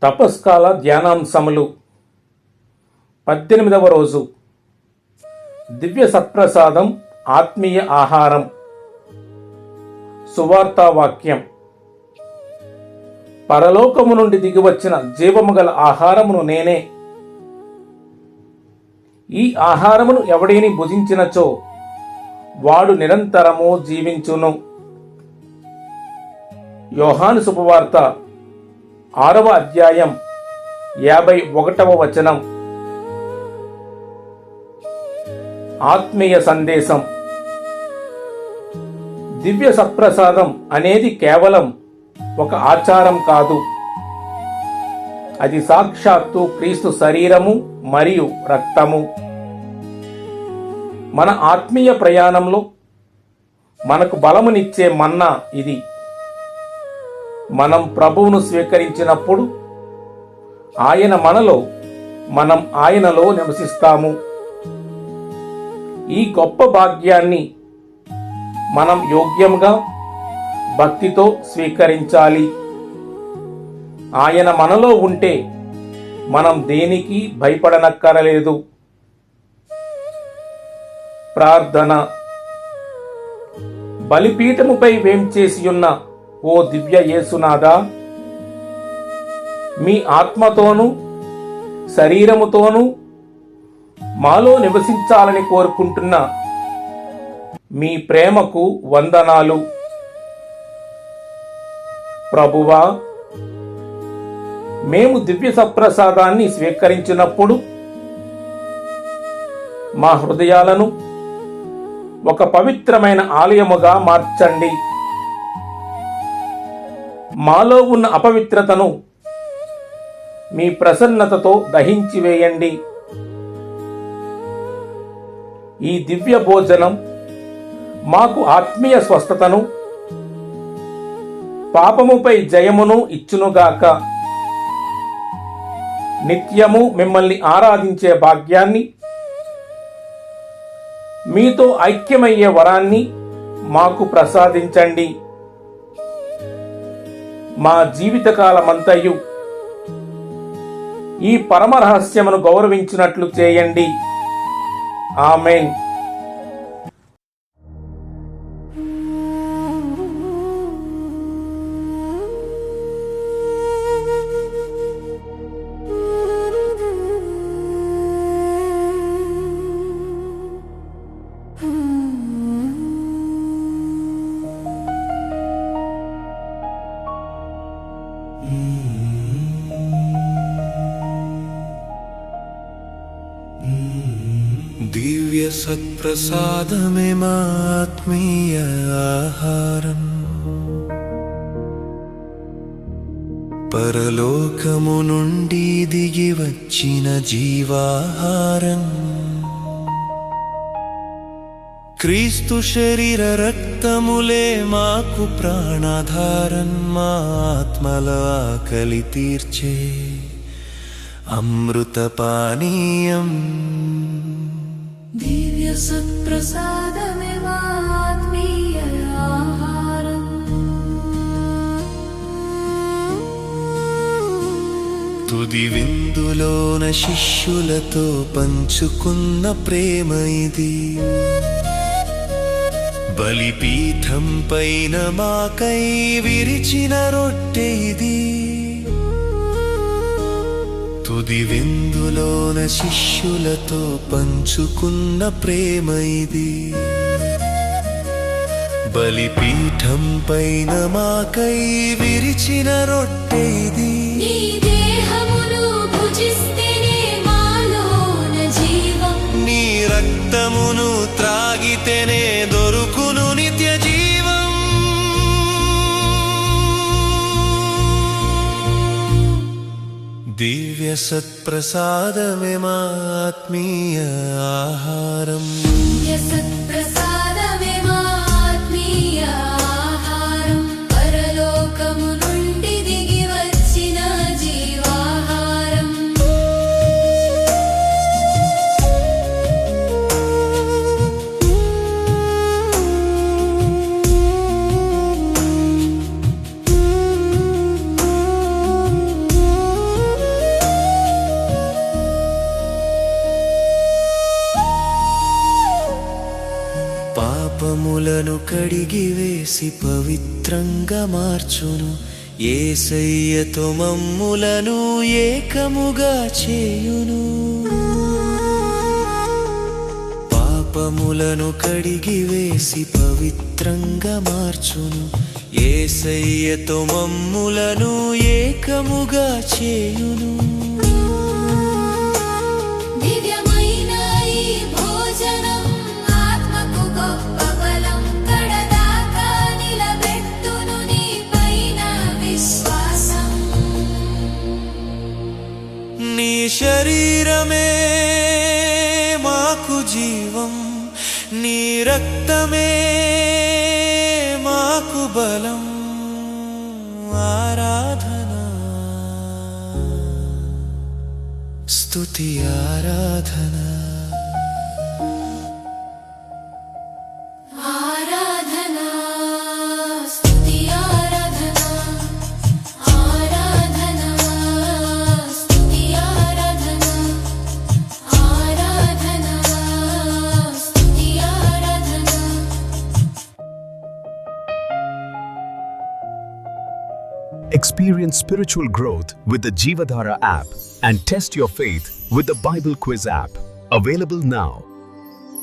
తపస్కాల ధ్యానాంశములు 18వ రోజు దివ్య సత్ప్రసాదం ఆత్మీయ ఆహారం. సువార్తావాక్యం. పరలోకము నుండి దిగివచ్చిన జీవము గల ఆహారమును నేనే. ఈ ఆహారమును ఎవడేని భుజించినచో వాడు నిరంతరము జీవించును. యోహాను శుభవార్త 6వ అధ్యాయం 51వ వచనం. ఆత్మీయ సందేశం. దివ్య సత్ప్రసాదం అనేది కేవలం ఒక ఆచారం కాదు. అది సాక్షాత్తు క్రీస్తు శరీరము మరియు రక్తము. మన ఆత్మీయ ప్రయాణంలో మనకు బలమునిచ్చే మన్నా ఇది. మనం ప్రభువును స్వీకరించినప్పుడు ఆయన మనలో, మనం ఆయనలో నివసిస్తాము. ఈ గొప్ప భాగ్యాన్ని మనం యోగ్యంగా భక్తితో స్వీకరించాలి. ఆయన మనలో ఉంటే మనం దేనికి భయపడనక్కరలేదు. ప్రార్థన. బలిపీఠముపై వేంచేసియున్న ఓ దివ్య యేసునాథా, మీ ఆత్మతోనూ శరీరముతోనూ మాలో నివసించాలని కోరుకుంటున్న మీ ప్రేమకు వందనాలు. ప్రభువా, మేము దివ్య సత్ప్రసాదాన్ని స్వీకరించినప్పుడు మా హృదయాలను ఒక పవిత్రమైన ఆలయముగా మార్చండి. మాలో ఉన్న అపవిత్రతను మీ ప్రసన్నతతో దహించి వేయండి. ఈ దివ్య భోజనం మాకు ఆత్మీయ స్వస్థతను, పాపముపై జయమును ఇచ్చునుగాక. నిత్యము మిమ్మల్ని ఆరాధించే భాగ్యాన్ని, మీతో ఐక్యమయ్యే వరాన్ని మాకు ప్రసాదించండి. మా జీవితకాలమంతయు ఈ పరమ రహస్యమును గౌరవించినట్లు చేయండి. ఆమేన్. దివ్య సత్ప్రసాదమే మా ఆత్మీయ ఆహారం. పరలోకము నుండి దిగి వచ్చిన జీవాహారం. క్రీస్తు శరీర రక్తములే మాకు ప్రాణాధారం. మా ఆత్మల ఆకలి తీర్చే అమృత పానీయం. దివ్య సత్ప్రసాదమే మా ఆత్మీయ ఆహారం. తుది విందులోన శిష్యులతో పంచుకున్న ప్రేమ ఇది. బలిపీఠం పైన మాకై విరిచిన రొట్టె ఇది. తుది విందులోన శిష్యులతో పంచుకున్న ప్రేమ ఇది. బలిపీఠం పైన మాకై విరిచిన రొట్టె ఇది. నీ దేహమును భుజిస్తేనే మాలోన జీవం. నీ రక్తమును త్రాగితేనే దొరుకును నిత్య జీవం. దివ్య సత్ప్రసాదమే మా ఆత్మీయ ఆహారం. దివ్య సత్ప్రసాదమే మా ఆత్మీయ ఆహారం. పరలోకము నుండి దిగి వచ్చిన జీవాహారం. పాపములను కడిగివేసి పవిత్రంగా మార్చును యేసయ్యతో మమ్ములను ఏకముగా చేయును పాపములను కడిగివేసి పవిత్రంగా మార్చును యేసయ్యతో మమ్ములను ఏకముగా చేయును దివ్యమైన ఈ భోజనం ఆత్మకు గొప్ప బలం కడదాకా నిలబెట్టును నీపైన విశ్వాసం నీ శరీరమే మాకు జీవం నీ రక్తమే మాకు బలం ఆరాధన స్తుతి ఆరాధన ఆరాధనా స్తుతి ఆరాధనా ఆరాధనా స్తుతి ఆరాధనా ఆరాధనా స్తుతి ఆరాధనా Experience spiritual growth with the Jeevadhara app and test your faith with the Bible Quiz app. Available now.